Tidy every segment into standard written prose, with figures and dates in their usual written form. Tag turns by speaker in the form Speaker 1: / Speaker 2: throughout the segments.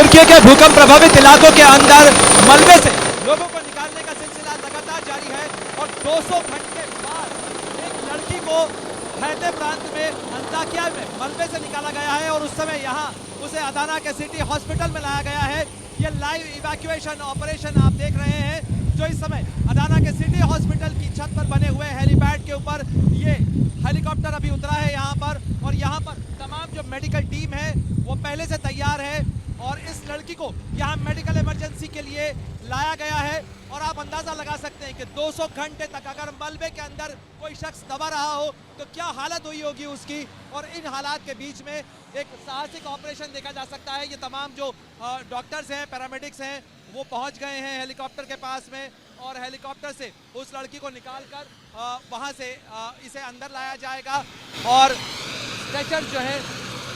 Speaker 1: तुर्की के भूकंप प्रभावित इलाकों के अंदर मलबे से लोगों को निकालने का सिलसिला लगातार जारी है और 200 घंटे बाद एक लड़की को हैदे प्रांत में अंताकिया में मलबे से निकाला गया है और उस समय यहाँ उसे अदाना के सिटी हॉस्पिटल में लाया गया है। ये लाइव इवैक्यूएशन ऑपरेशन आप देख रहे हैं जो इस समय अदाना के सिटी हॉस्पिटल की छत पर बने हुए हेलीपैड के ऊपर ये हेलीकॉप्टर अभी उतरा है यहाँ पर, और यहाँ पर तमाम जो मेडिकल टीम है वो पहले से तैयार है और इस लड़की को यहाँ मेडिकल इमरजेंसी के लिए लाया गया है। और आप अंदाजा लगा सकते हैं कि 200 घंटे तक अगर मलबे के अंदर कोई शख्स दबा रहा हो तो क्या हालत हुई होगी उसकी। और इन हालात के बीच में एक साहसिक ऑपरेशन देखा जा सकता है। ये तमाम जो डॉक्टर्स हैं, पैरामेडिक्स हैं, वो पहुंच गए हैं हेलीकॉप्टर के पास में और हेलीकॉप्टर से उस लड़की को निकालकर वहां से इसे अंदर लाया जाएगा और स्ट्रेचर जो है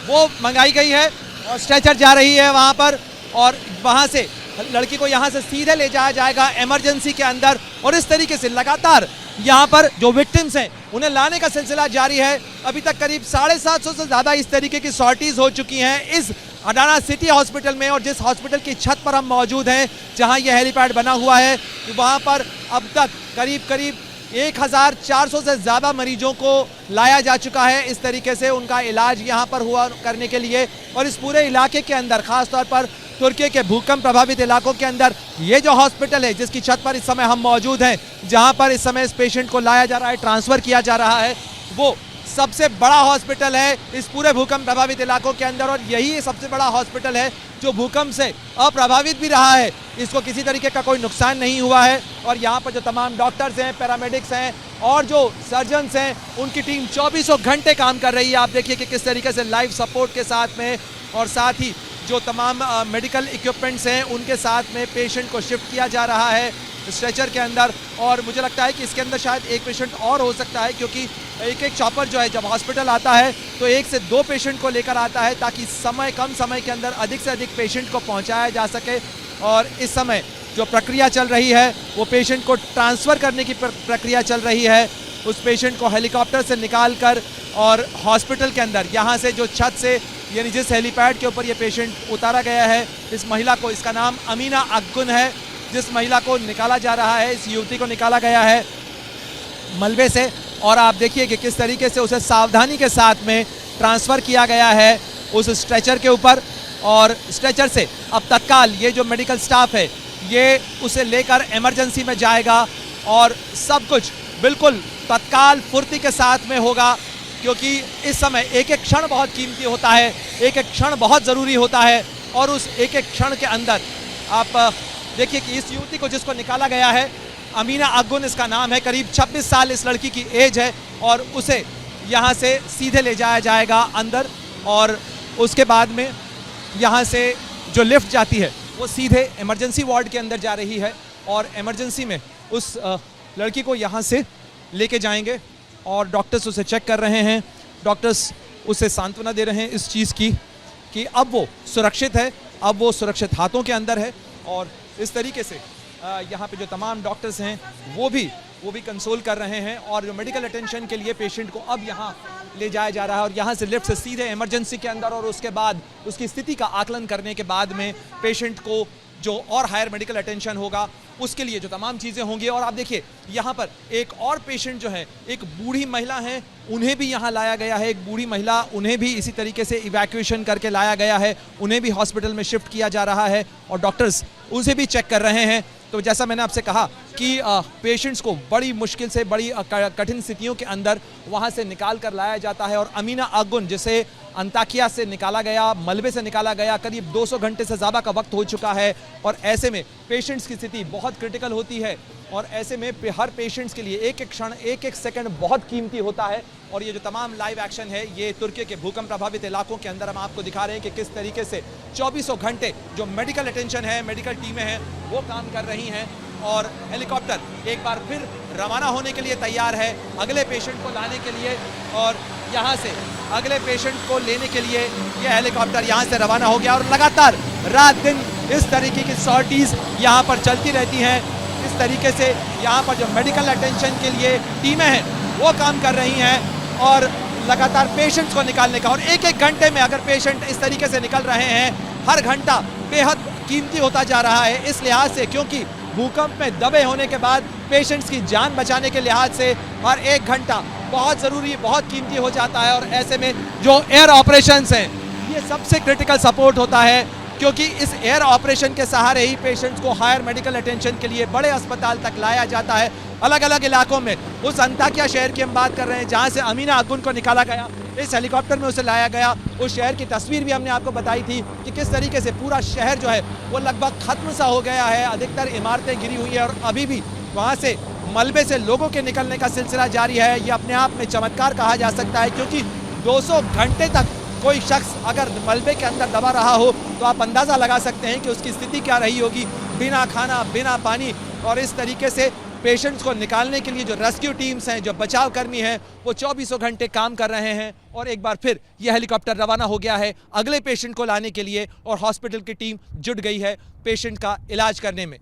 Speaker 1: वो मंगाई गई है और स्ट्रेचर जा रही है वहां पर और वहां से लड़की को यहां से सीधे ले जाया जाएगा इमरजेंसी के अंदर। और इस तरीके से लगातार यहां पर जो विक्टिम्स हैं उन्हें लाने का सिलसिला जारी है। अभी तक करीब 750 से ज़्यादा इस तरीके की सॉर्टीज हो चुकी हैं इस अडाना सिटी हॉस्पिटल में। और जिस हॉस्पिटल की छत पर हम मौजूद हैं जहां यह हेलीपैड बना हुआ है वहां पर अब तक करीब 1400 से ज़्यादा मरीजों को लाया जा चुका है। इस तरीके से उनका इलाज यहां पर हुआ करने के लिए। और इस पूरे इलाके के अंदर खास तौर पर तुर्की के भूकंप प्रभावित इलाकों के अंदर ये जो हॉस्पिटल है जिसकी छत पर इस समय हम मौजूद हैं, जहां पर इस समय इस पेशेंट को लाया जा रहा है, ट्रांसफ़र किया जा रहा है, वो सबसे बड़ा हॉस्पिटल है इस पूरे भूकंप प्रभावित इलाकों के अंदर। और यही सबसे बड़ा हॉस्पिटल है जो भूकंप से अप्रभावित भी रहा है, इसको किसी तरीके का कोई नुकसान नहीं हुआ है। और यहाँ पर जो तमाम डॉक्टर्स हैं, पैरामेडिक्स हैं और जो सर्जन्स हैं, उनकी टीम 24 घंटे काम कर रही है। आप देखिए कि किस तरीके से लाइव सपोर्ट के साथ में और साथ ही जो तमाम मेडिकल इक्विपमेंट्स हैं उनके साथ में पेशेंट को शिफ्ट किया जा रहा है स्ट्रेचर के अंदर। और मुझे लगता है कि इसके अंदर शायद एक पेशेंट और हो सकता है, क्योंकि एक चॉपर जो है जब हॉस्पिटल आता है तो 1 से 2 पेशेंट को लेकर आता है ताकि कम समय के अंदर अधिक से अधिक पेशेंट को पहुंचाया जा सके। और इस समय जो प्रक्रिया चल रही है वो पेशेंट को ट्रांसफ़र करने की प्रक्रिया चल रही है। उस पेशेंट को हेलीकॉप्टर से निकाल कर और हॉस्पिटल के अंदर यहाँ से जो छत से यानी जिस हेलीपैड के ऊपर ये पेशेंट उतारा गया है, इस महिला को, इसका नाम अमीना अग्गुन है, जिस महिला को निकाला जा रहा है, इस युवती को निकाला गया है मलबे से। और आप देखिए कि किस तरीके से उसे सावधानी के साथ में ट्रांसफ़र किया गया है उस स्ट्रेचर के ऊपर। और स्ट्रेचर से अब तत्काल ये जो मेडिकल स्टाफ है ये उसे लेकर इमरजेंसी में जाएगा और सब कुछ बिल्कुल तत्काल फुर्ती के साथ में होगा, क्योंकि इस समय एक एक क्षण बहुत कीमती होता है, एक एक क्षण बहुत ज़रूरी होता है। और उस एक एक क्षण के अंदर आप देखिए कि इस युवती को जिसको निकाला गया है, अमीना अग्गुन इसका नाम है, करीब 26 साल इस लड़की की एज है और उसे यहाँ से सीधे ले जाया जाएगा अंदर। और उसके बाद में यहाँ से जो लिफ्ट जाती है वो सीधे इमरजेंसी वार्ड के अंदर जा रही है और इमरजेंसी में उस लड़की को यहाँ से लेके जाएंगे और डॉक्टर्स उसे चेक कर रहे हैं। डॉक्टर्स उसे सांत्वना दे रहे हैं इस चीज़ की कि अब वो सुरक्षित है, अब वो सुरक्षित हाथों के अंदर है। और इस तरीके से यहाँ पे जो तमाम डॉक्टर्स हैं वो भी कंसोल कर रहे हैं और जो मेडिकल अटेंशन के लिए पेशेंट को अब यहाँ ले जाया जा रहा है और यहाँ से लिफ्ट से सीधे इमरजेंसी के अंदर। और उसके बाद उसकी स्थिति का आकलन करने के बाद में पेशेंट को जो और हायर मेडिकल अटेंशन होगा उसके लिए जो तमाम चीज़ें होंगी। और आप देखिए यहाँ पर एक और पेशेंट जो है, एक बूढ़ी महिला है, उन्हें भी यहाँ लाया गया है। एक बूढ़ी महिला, उन्हें भी इसी तरीके से इवैक्यूएशन करके लाया गया है, उन्हें भी हॉस्पिटल में शिफ्ट किया जा रहा है और डॉक्टर्स उसे भी चेक कर रहे हैं। तो जैसा मैंने आपसे कहा कि पेशेंट्स को बड़ी मुश्किल से, बड़ी कठिन स्थितियों के अंदर वहाँ से निकाल कर लाया जाता है। और अमीना अग्गुन जिसे अंताकिया से निकाला गया, मलबे से निकाला गया, करीब 200 घंटे से ज़्यादा का वक्त हो चुका है और ऐसे में पेशेंट्स की स्थिति बहुत क्रिटिकल होती है। और ऐसे में हर पेशेंट्स के लिए एक एक क्षण, एक एक सेकंड बहुत कीमती होता है। और ये जो तमाम लाइव एक्शन है ये तुर्की के भूकंप प्रभावित इलाकों के अंदर हम आपको दिखा रहे हैं कि किस तरीके से 24 घंटे जो मेडिकल अटेंशन है, मेडिकल टीमें हैं वो काम कर रही हैं। और हेलीकॉप्टर एक बार फिर रवाना होने के लिए तैयार है अगले पेशेंट को लाने के लिए। और यहाँ से अगले पेशेंट को लेने के लिए यह हेलीकॉप्टर यहाँ से रवाना हो गया। और लगातार रात दिन इस तरीके की सॉर्टीज़ यहाँ पर चलती रहती हैं। इस तरीके से यहाँ पर जो मेडिकल अटेंशन के लिए टीमें हैं वो काम कर रही हैं और लगातार पेशेंट्स को निकालने का। और एक एक घंटे में अगर पेशेंट इस तरीके से निकल रहे हैं, हर घंटा बेहद कीमती होता जा रहा है इस लिहाज से, क्योंकि भूकंप में दबे होने के बाद पेशेंट्स की जान बचाने के लिहाज से हर 1 घंटा बहुत ज़रूरी, बहुत कीमती हो जाता है। और ऐसे में जो एयर ऑपरेशंस हैं, ये सबसे क्रिटिकल सपोर्ट होता है, क्योंकि इस एयर ऑपरेशन के सहारे ही पेशेंट्स को हायर मेडिकल अटेंशन के लिए बड़े अस्पताल तक लाया जाता है अलग अलग इलाकों में। उस अंताकिया शहर की हम बात कर रहे हैं, जहां से अमीना अगुन को निकाला गया, इस हेलीकॉप्टर में उसे लाया गया। उस शहर की तस्वीर भी हमने आपको बताई थी कि किस तरीके से पूरा शहर जो है वो लगभग खत्म सा हो गया है, अधिकतर इमारतें गिरी हुई है और अभी भी वहाँ से मलबे से लोगों के निकलने का सिलसिला जारी है। ये अपने आप में चमत्कार कहा जा सकता है, क्योंकि 200 घंटे तक कोई शख्स अगर मलबे के अंदर दबा रहा हो तो आप अंदाज़ा लगा सकते हैं कि उसकी स्थिति क्या रही होगी, बिना खाना, बिना पानी। और इस तरीके से पेशेंट्स को निकालने के लिए जो रेस्क्यू टीम्स हैं, जो बचाव कर्मी हैं, वो 24 घंटे काम कर रहे हैं। और एक बार फिर यह हेलीकॉप्टर रवाना हो गया है अगले पेशेंट को लाने के लिए, और हॉस्पिटल की टीम जुट गई है पेशेंट का इलाज करने में।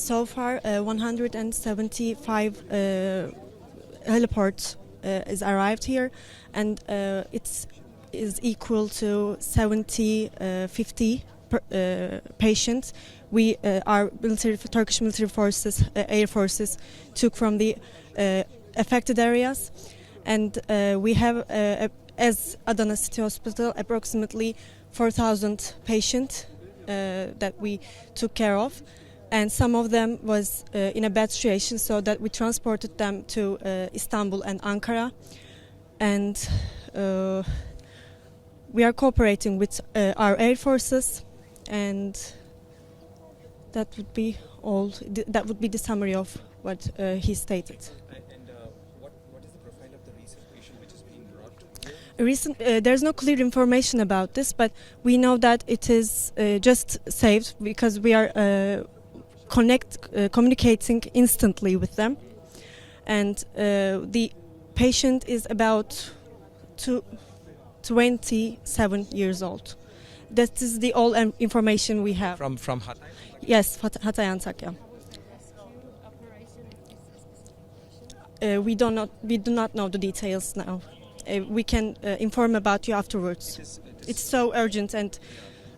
Speaker 2: So far, 175 heliports is arrived here, and it's is equal to 50 patients. We our Turkish military forces, air forces, took from the affected areas, and we have, as Adana City Hospital, approximately 4,000 patients that we took care of. And some of them was in a bad situation, so that we transported them to Istanbul and Ankara. And we are cooperating with our air forces, and that would be all. That would be the summary of what he stated.
Speaker 1: And what is the profile of the recent patient which is being brought here?
Speaker 2: There's no clear information about this, but we know that it is just saved because we are communicating instantly with them, and the patient is about 27 years old. That is the all information we have.
Speaker 1: From Hatay?
Speaker 2: Yes, Hatay Antakya. We do not know the details now. We can inform about you afterwards. It's so urgent, and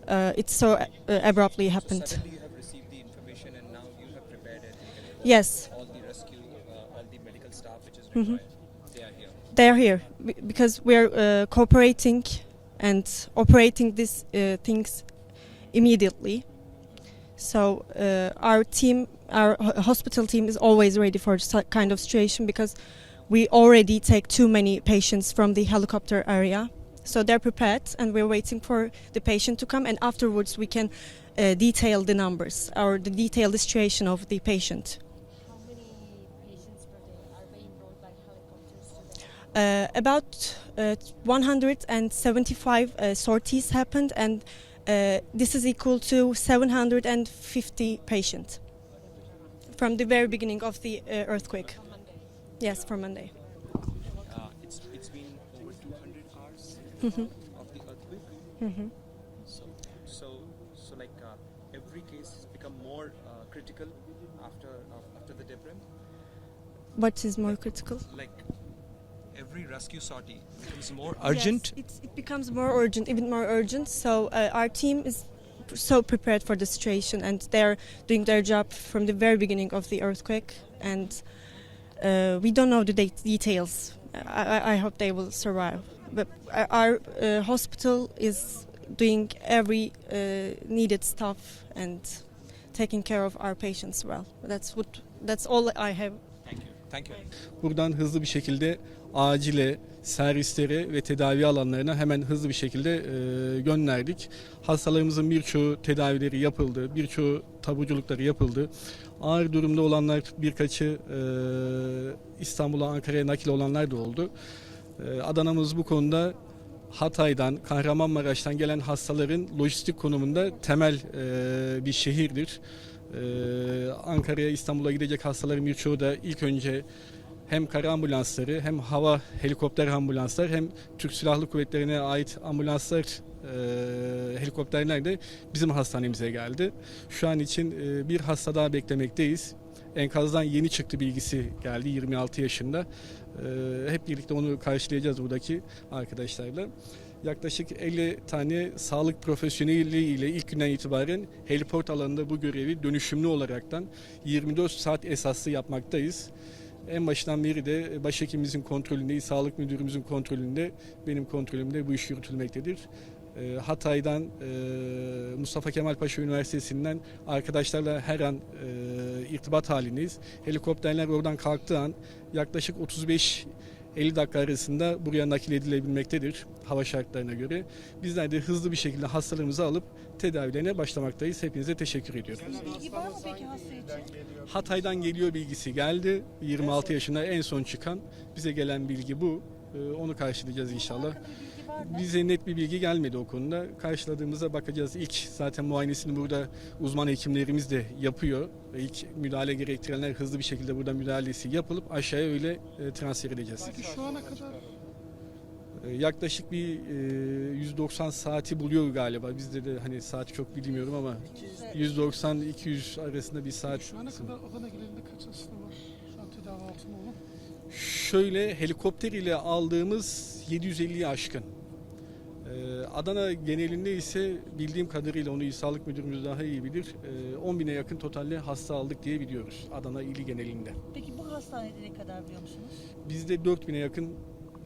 Speaker 2: it's so abruptly happened.
Speaker 1: Suddenly you have received the information, and now you have prepared it.
Speaker 2: Yes.
Speaker 1: All the rescue, all the medical staff which is required, they are here.
Speaker 2: They are here because we are cooperating and operating these things immediately. So our hospital team is always ready for such kind of situation, because we already take too many patients from the helicopter area. So they're prepared, and we're waiting for the patient to come, and afterwards we can detail the numbers or the detail the situation of the patient.
Speaker 3: How many patients per day are being brought by helicopters today?
Speaker 2: About 175 sorties happened, and this is equal to 750 patients from the very beginning of the earthquake.
Speaker 3: On Monday.
Speaker 2: Yes, from Monday.
Speaker 1: It's been over 200 hours
Speaker 2: Mhm.
Speaker 1: of the earthquake.
Speaker 2: Mhm.
Speaker 1: So like every case has become more critical after the debris.
Speaker 2: What is more critical?
Speaker 1: Like every rescue sortie becomes more urgent.
Speaker 2: Yes, it becomes more urgent, even more urgent. So our team is so prepared for the situation, and they're doing their job from the very beginning of the earthquake. And we don't know the details. I hope they will survive. But our hospital is doing every needed stuff and taking care of our patients well. That's what That's all I have.
Speaker 1: Thank you.
Speaker 4: Buradan hızlı bir şekilde acile, servislere ve tedavi alanlarına hemen hızlı bir şekilde gönderdik. Hastalarımızın birçoğu tedavileri yapıldı, birçoğu taburculukları yapıldı. Ağır durumda olanlar birkaçı İstanbul'a, Ankara'ya nakil olanlar da oldu. Adana'mız bu konuda Hatay'dan, Kahramanmaraş'tan gelen hastaların lojistik konumunda temel bir şehirdir. Ankara'ya, İstanbul'a gidecek hastaların birçoğu da ilk önce hem kara ambulansları hem hava helikopter ambulanslar hem Türk Silahlı Kuvvetleri'ne ait ambulanslar, helikopterler de bizim hastanemize geldi. Şu an için bir hasta daha beklemekteyiz. Enkazdan yeni çıktı bilgisi geldi, 26 yaşında. Hep birlikte onu karşılayacağız buradaki arkadaşlarla. Yaklaşık 50 tane sağlık profesyoneli ile ilk günden itibaren heliport alanında bu görevi dönüşümlü olaraktan 24 saat esaslı yapmaktayız. En başından beri de başhekimimizin kontrolünde, sağlık müdürümüzün kontrolünde, benim kontrolümde bu iş yürütülmektedir. Hatay'dan, Mustafa Kemal Paşa Üniversitesi'nden arkadaşlarla her an irtibat halindeyiz. Helikopterler oradan kalktığı an yaklaşık 35-50 dakika arasında buraya nakil edilebilmektedir hava şartlarına göre. Bizler de hızlı bir şekilde hastalarımızı alıp tedavilerine başlamaktayız. Hepinize teşekkür ediyorum.
Speaker 3: Bilgi var mı peki hasta için?
Speaker 4: Hatay'dan geliyor bilgisi geldi. 26 yaşında en son çıkan. Bize gelen bilgi bu. Onu karşılayacağız inşallah.
Speaker 3: Hakkında bir bilgi var mı?
Speaker 4: Bize net bir bilgi gelmedi o konuda. Karşıladığımızda bakacağız. İlk zaten muayenesini burada uzman hekimlerimiz de yapıyor. İlk müdahale gerektirenler hızlı bir şekilde burada müdahalesi yapılıp aşağıya öyle transfer edeceğiz.
Speaker 5: Peki şu ana kadar
Speaker 4: Yaklaşık bir 190 saati buluyor galiba. Bizde de hani saati çok bilmiyorum ama 190-200 arasında bir saat.
Speaker 5: şu ana kadar Adana genelinde kaç hasta var? Şu an tedavi altında olan.
Speaker 4: Şöyle helikopter ile aldığımız 750'yi aşkın. Adana genelinde ise bildiğim kadarıyla onu sağlık müdürümüz daha iyi bilir. 10 bine yakın totalde hasta aldık diye biliyoruz Adana ili genelinde.
Speaker 3: Peki bu hastanede ne kadar biliyor musunuz?
Speaker 4: Bizde 4 bine yakın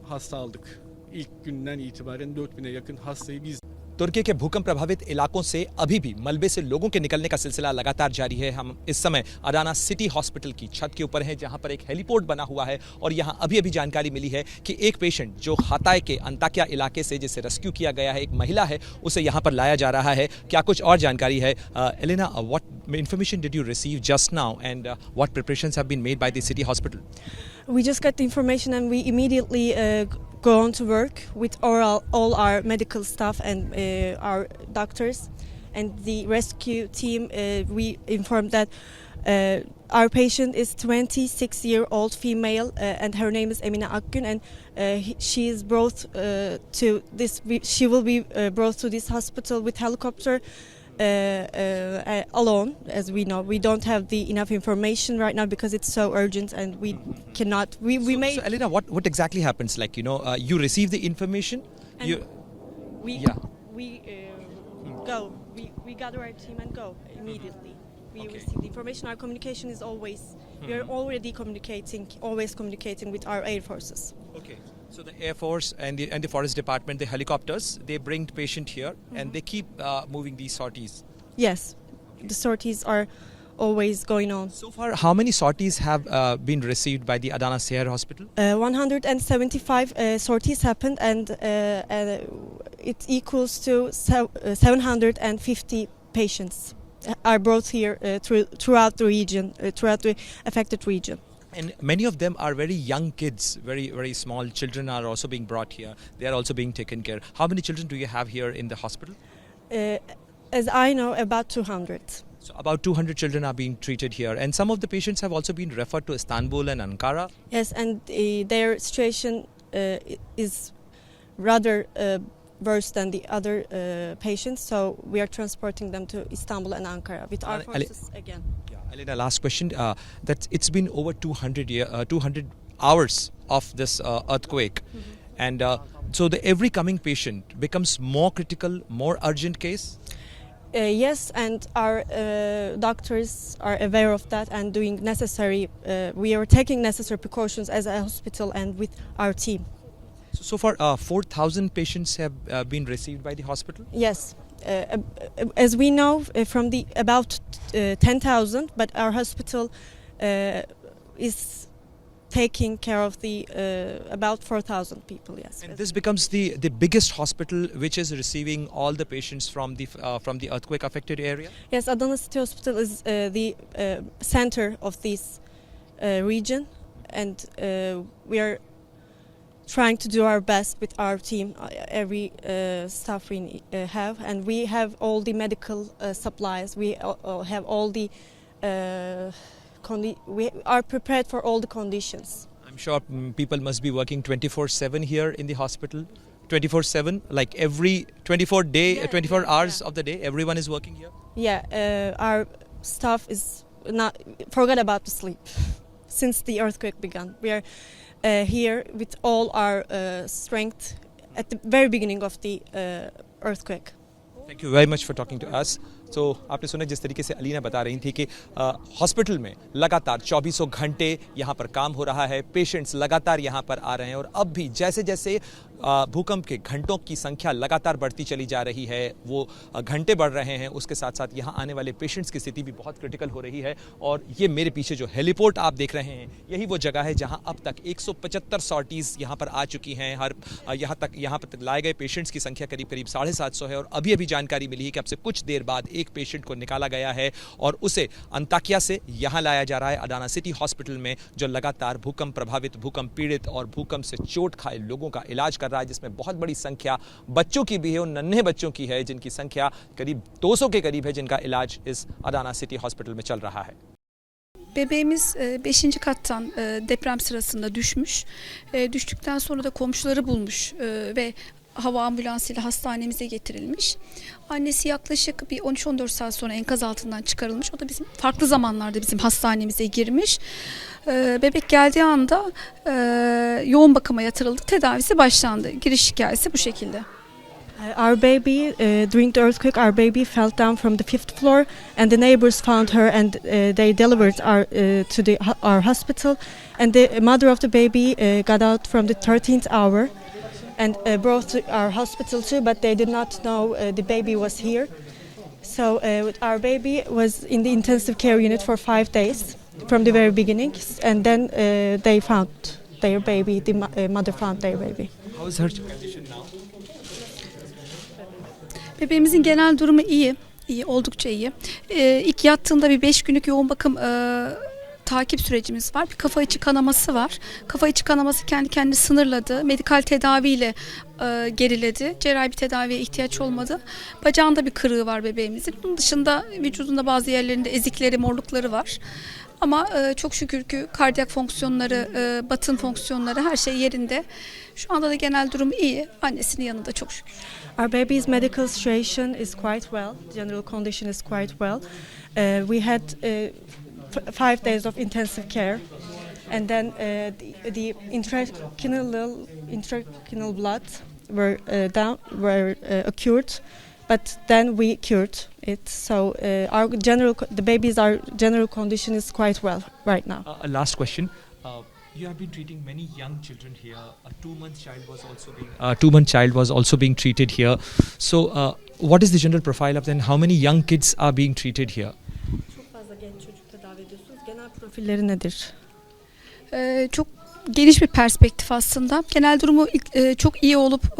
Speaker 4: hasta aldık. İlk günden itibaren 4 bine yakın hastayı biz
Speaker 1: तुर्की के भूकंप प्रभावित इलाकों से अभी भी मलबे से लोगों के निकलने का सिलसिला लगातार जारी है। हम इस समय अडाना सिटी हॉस्पिटल की छत के ऊपर हैं, जहां पर एक हेलीपोर्ट बना हुआ है और यहां अभी अभी जानकारी मिली है कि एक पेशेंट जो हताय के अंताक्या इलाके से जिसे रेस्क्यू किया गया है, एक महिला है, उसे यहां पर लाया जा रहा है। क्या कुछ और जानकारी है? Elena, what information did you receive just now and what preparations have been made by the city hospital?
Speaker 2: We just got the information and we immediately go on to work with all our medical staff and our doctors and the rescue team. We informed that our patient is 26-year-old female and her name is Emine Akgün, and she is brought to this. She will be brought to this hospital with helicopter. Alone, as we know, we don't have enough information right now because it's so urgent and we cannot. We may.
Speaker 1: So, Elena, what exactly happens? Like, you receive the information.
Speaker 2: And we
Speaker 1: Yeah.
Speaker 2: go. We gather our team and go immediately. We
Speaker 1: Okay.
Speaker 2: receive the information. Our communication is always. We are already always communicating with our air forces.
Speaker 1: Okay. So the Air Force and the Forest Department, the helicopters, they bring the patient here and they keep moving these sorties.
Speaker 2: Yes, the sorties are always going on.
Speaker 1: So far, how many sorties have been received by the Adana Seher Hospital?
Speaker 2: 175 sorties happened, and it equals to 750 patients are brought here throughout the region, throughout the affected region.
Speaker 1: And many of them are very young kids, very, very small children are also being brought here. They are also being taken care. How many children do you have here in the hospital?
Speaker 2: As I know, about 200.
Speaker 1: So about 200 children are being treated here. And some of the patients have also been referred to Istanbul and Ankara.
Speaker 2: Yes, and their situation is rather worse than the other patients. So we are transporting them to Istanbul and Ankara with our forces again.
Speaker 1: Elena, last question. That it's been over 200 hours of this earthquake. And so every coming patient becomes more critical, more urgent case?
Speaker 2: Yes, and our doctors are aware of that and doing necessary. We are taking necessary precautions as a hospital and with our team.
Speaker 1: So far, 4,000 patients have been received by the hospital?
Speaker 2: Yes, as we know from the about 10,000, but our hospital is taking care of the about 4,000 people. Yes.
Speaker 6: And this becomes the biggest hospital which is receiving all the patients from the earthquake affected area.
Speaker 2: Yes, Adana City Hospital is the center of this region, and we are trying to do our best with our team, every staff we have, and we have all the medical supplies. We have all the we are prepared for all the conditions.
Speaker 6: I'm sure people must be working 24/7 here in the hospital. 24/7, like every 24 hours of the day, everyone is working here.
Speaker 2: Yeah, our staff is not forgot about the sleep since the earthquake began. We are here with all our strength at the very beginning of the earthquake.
Speaker 6: Thank you very much for talking to us. तो आपने सुना जिस तरीके से अलीना बता रही थी कि हॉस्पिटल में लगातार 24 घंटे यहाँ पर काम हो रहा है, पेशेंट्स लगातार यहाँ पर आ रहे हैं और अब भी जैसे जैसे भूकंप के घंटों की संख्या लगातार बढ़ती चली जा रही है, वो घंटे बढ़ रहे हैं, उसके साथ साथ यहाँ आने वाले पेशेंट्स की स्थिति भी बहुत क्रिटिकल हो रही है। और ये मेरे पीछे जो हेलीपोर्ट आप देख रहे हैं, यही वो जगह है जहाँ अब तक 175 सॉर्टीज़ यहाँ पर आ चुकी हैं। यहाँ पर लाए गए पेशेंट्स की संख्या करीब 750 है और अभी अभी जानकारी मिली है कि अब से कुछ देर बाद एक पेशेंट को निकाला गया है और उसे अंताकिया से यहाँ लाया जा रहा है अडाना सिटी हॉस्पिटल में, जो लगातार भूकंप प्रभावित, भूकंप पीड़ित और भूकंप से चोट खाए लोगों का इलाज कर रहा है, जिसमें बहुत बड़ी संख्या बच्चों की भी है और नन्हे बच्चों की है, जिनकी संख्या करीब 200 के करीब है, जिनका इलाज इस अडाना सिटी हॉस्पिटल में चल रहा है।
Speaker 7: Bebeğimiz 5. kattan deprem sırasında düşmüş. Düştükten sonra da komşuları bulmuş ve hava ambulansıyla hastanemize getirilmiş. Annesi yaklaşık bir 13-14 saat sonra enkaz altından çıkarılmış. O da bizim farklı zamanlarda bizim hastanemize girmiş. Bebek geldiği anda yoğun bakıma yatırıldı. Tedavisi başlandı. Giriş hikayesi bu şekilde.
Speaker 2: Our baby, during the earthquake, our baby fell down from the 5th floor, and the neighbors found her, and they delivered our hospital. And the mother of the baby got out from the 13th hour and brought to our hospital too, but they did not know the baby was here. So our baby was in the intensive care unit for 5 days from the very beginning, and then they found their baby. The mother found their baby.
Speaker 6: How is her condition now?
Speaker 7: Bebeğimizin genel durumu iyi, oldukça iyi. İlk yattığında bir 5 günlük yoğun bakım takip sürecimiz var. Bir kafa içi kanaması var. Kafa içi kanaması kendi kendini sınırladı. Medikal tedaviyle geriledi. Cerrahi bir tedaviye ihtiyaç olmadı. Bacağında bir kırığı var bebeğimizin. Bunun dışında vücudunda bazı yerlerinde ezikleri, morlukları var. Ama çok şükür ki kardiyak fonksiyonları, batın fonksiyonları her şey yerinde. Şu anda da genel durum iyi. Annesinin yanında çok şükür.
Speaker 2: Our baby's medical situation is quite well. General condition is quite well. We had 5 days of intensive care, and then the intracranial blood were occurred, but then we cured it. So the baby's general condition is quite well right now.
Speaker 6: A last question. You have been treating many young children here. A 2-month child was also being treated here. So, what is the general profile of them? How many young kids are being treated here?
Speaker 2: Çok fazla genç çocuk tedavi ediyorsunuz. Genel profilleri nedir?
Speaker 7: Çok geniş bir perspektif aslında. Genel durumu çok iyi olup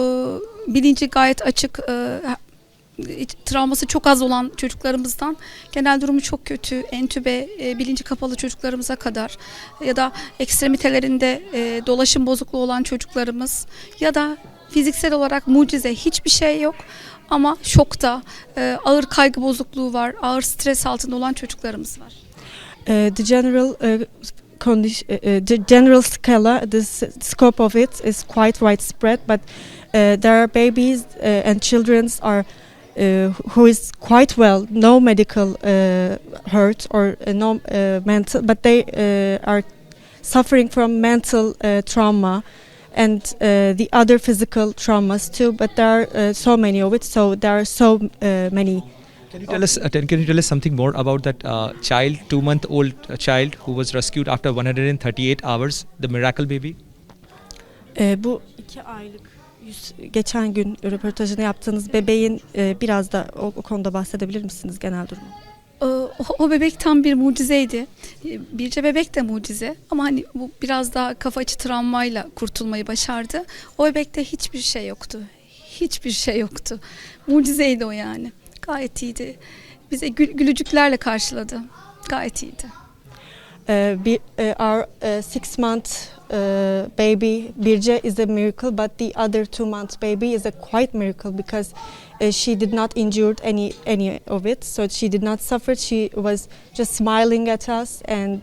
Speaker 7: bilinci gayet açık, travması çok az olan çocuklarımızdan genel durumu çok kötü, entübe, bilinci kapalı çocuklarımıza kadar ya da ekstremitelerinde dolaşım bozukluğu olan çocuklarımız ya da fiziksel olarak mucize hiçbir şey yok ama şokta, ağır kaygı bozukluğu var, ağır stres altında olan çocuklarımız var.
Speaker 2: The general scala, the scope of it is quite widespread, but there are babies and children who is quite well, no medical hurt or no mental, but they are suffering from mental trauma and the other physical traumas too. But there are so many of it, so there are so many.
Speaker 6: Can you tell us something more about that child, 2-month-old child who was rescued after 138 hours, the miracle baby?
Speaker 2: Bu 2 aylık geçen gün röportajını yaptığınız bebeğin biraz da o konuda bahsedebilir misiniz genel durumu?
Speaker 7: O bebek tam bir mucizeydi. Birce bebek de mucize ama hani bu biraz daha kafa içi travmayla kurtulmayı başardı. O bebekte hiçbir şey yoktu. Hiçbir şey yoktu. Mucizeydi o yani. Gayet iyiydi. Bize gülücüklerle karşıladı. Gayet iyiydi.
Speaker 2: Our 6-month baby Birce is a miracle, but the other 2-month baby is a quite miracle because she did not injured any of it, so she did not suffer. She was just smiling at us, and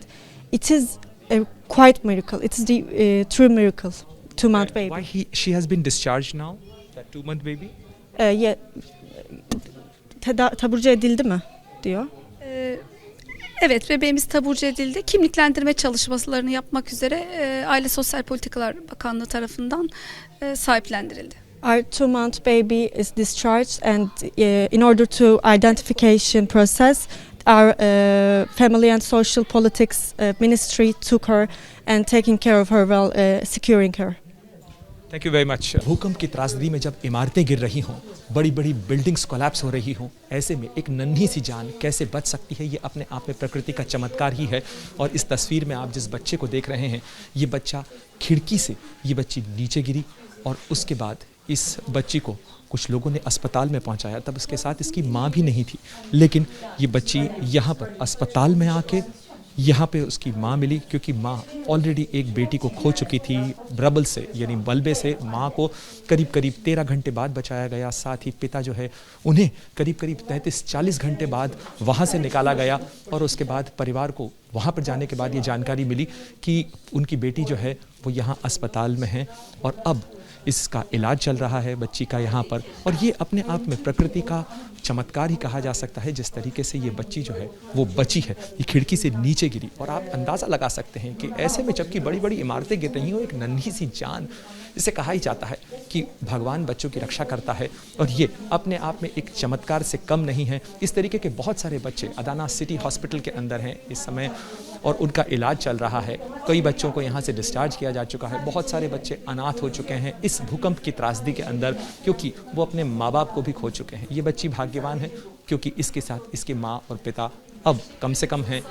Speaker 2: it is a quite miracle. It's the true miracle. 2-month baby.
Speaker 6: Why she has been discharged now? That 2-month baby?
Speaker 2: Yeah. Taburcu edildi mi diyor.
Speaker 7: Evet, bebeğimiz taburcu edildi. Kimliklendirme çalışmalarını yapmak üzere Aile Sosyal Politikalar Bakanlığı tarafından sahiplendirildi.
Speaker 2: Our 2-month baby is discharged, and in order to identification process, our Family and Social Politics Ministry took her and taking care of her while securing her.
Speaker 6: Thank you very much. भूकंप की त्रासदी में जब इमारतें गिर रही हों, बड़ी बड़ी बिल्डिंग्स कोलैप्स हो रही हों, ऐसे में एक नन्ही सी जान कैसे बच सकती है, ये अपने आप में प्रकृति का चमत्कार ही है। और इस तस्वीर में आप जिस बच्चे को देख रहे हैं, ये बच्चा खिड़की से ये बच्ची नीचे गिरी और उसके बाद इस बच्ची को कुछ लोगों ने अस्पताल में पहुंचाया। तब उसके साथ इसकी माँ भी नहीं थी, लेकिन ये बच्ची यहाँ पर अस्पताल में आके यहाँ पे उसकी माँ मिली, क्योंकि माँ ऑलरेडी एक बेटी को खो चुकी थी। रबल से यानी मलबे से माँ को करीब करीब 13 घंटे बाद बचाया गया। साथ ही पिता जो है उन्हें करीब करीब 33-40 घंटे बाद वहाँ से निकाला गया। और उसके बाद परिवार को वहाँ पर जाने के बाद ये जानकारी मिली कि उनकी बेटी जो है वो यहाँ अस्पताल में है और अब इसका इलाज चल रहा है बच्ची का यहाँ पर। और ये अपने आप में प्रकृति का चमत्कार ही कहा जा सकता है, जिस तरीके से ये बच्ची जो है वो बची है। ये खिड़की से नीचे गिरी और आप अंदाज़ा लगा सकते हैं कि ऐसे में जबकि बड़ी बड़ी इमारतें गिर रही हो, एक नन्ही सी जान, जिसे कहा ही जाता है कि भगवान बच्चों की रक्षा करता है, और ये अपने आप में एक चमत्कार से कम नहीं है। इस तरीके के बहुत सारे बच्चे अदाना सिटी हॉस्पिटल के अंदर हैं इस समय और उनका इलाज चल रहा है। कई बच्चों को यहाँ से डिस्चार्ज किया जा चुका है। बहुत सारे बच्चे अनाथ हो चुके हैं इस भूकंप की त्रासदी के अंदर, क्योंकि वो अपने माँ बाप को भी खो चुके हैं। ये बच्ची भाग्यवान है क्योंकि इसके साथ इसके माँ और पिता अब कम से कम हैं।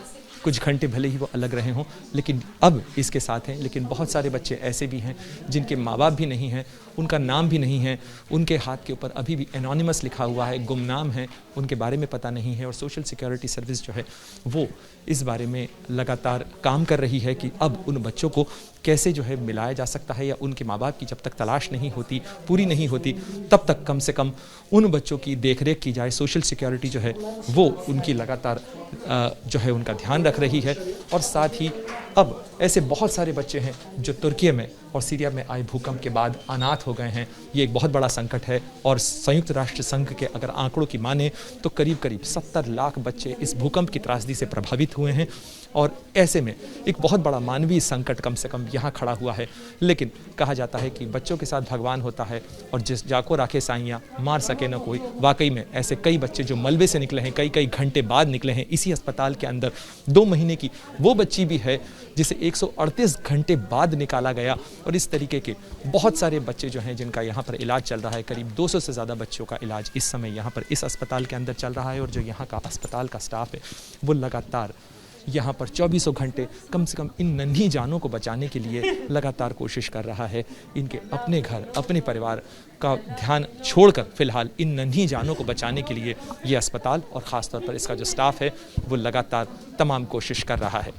Speaker 6: कुछ घंटे भले ही वो अलग रहे हों, लेकिन अब इसके साथ हैं। लेकिन बहुत सारे बच्चे ऐसे भी हैं जिनके माँ बाप भी नहीं हैं, उनका नाम भी नहीं है, उनके हाथ के ऊपर अभी भी एनोनिमस लिखा हुआ है, गुमनाम है, उनके बारे में पता नहीं है। और सोशल सिक्योरिटी सर्विस जो है वो इस बारे में लगातार काम कर रही है कि अब उन बच्चों को कैसे जो है मिलाया जा सकता है, या उनके माँ बाप की जब तक तलाश नहीं होती, पूरी नहीं होती, तब तक कम से कम उन बच्चों की देखरेख की जाए। सोशल सिक्योरिटी जो है वो उनकी लगातार जो है उनका ध्यान रख रही है। और साथ ही अब ऐसे बहुत सारे बच्चे हैं जो तुर्की में और सीरिया में आए भूकंप के बाद अनाथ हो गए हैं। ये एक बहुत बड़ा संकट है और संयुक्त राष्ट्र संघ के अगर आंकड़ों की माने तो करीब करीब 70 लाख बच्चे इस भूकंप की त्रासदी से प्रभावित हुए हैं। और ऐसे में एक बहुत बड़ा मानवीय संकट कम से कम यहाँ खड़ा हुआ है। लेकिन कहा जाता है कि बच्चों के साथ भगवान होता है और जिस जाको राखे साइयाँ मार सके न कोई। वाकई में ऐसे कई बच्चे जो मलबे से निकले हैं, कई कई घंटे बाद निकले हैं इसी अस्पताल के अंदर। 2 महीने की वो बच्ची भी है जिसे 138 घंटे बाद निकाला गया। और इस तरीके के बहुत सारे बच्चे जो हैं जिनका यहाँ पर इलाज चल रहा है। करीब 200 से ज़्यादा बच्चों का इलाज इस समय यहाँ पर इस अस्पताल के अंदर चल रहा है। और जो यहाँ का अस्पताल का स्टाफ है वो लगातार यहाँ पर 24 घंटे कम से कम इन नन्ही जानों को बचाने के लिए लगातार कोशिश कर रहा है। इनके अपने घर, अपने परिवार का ध्यान छोड़कर फिलहाल इन नन्ही जानों को बचाने के लिए ये अस्पताल और ख़ास तौर पर इसका जो स्टाफ है वो लगातार तमाम कोशिश कर रहा है।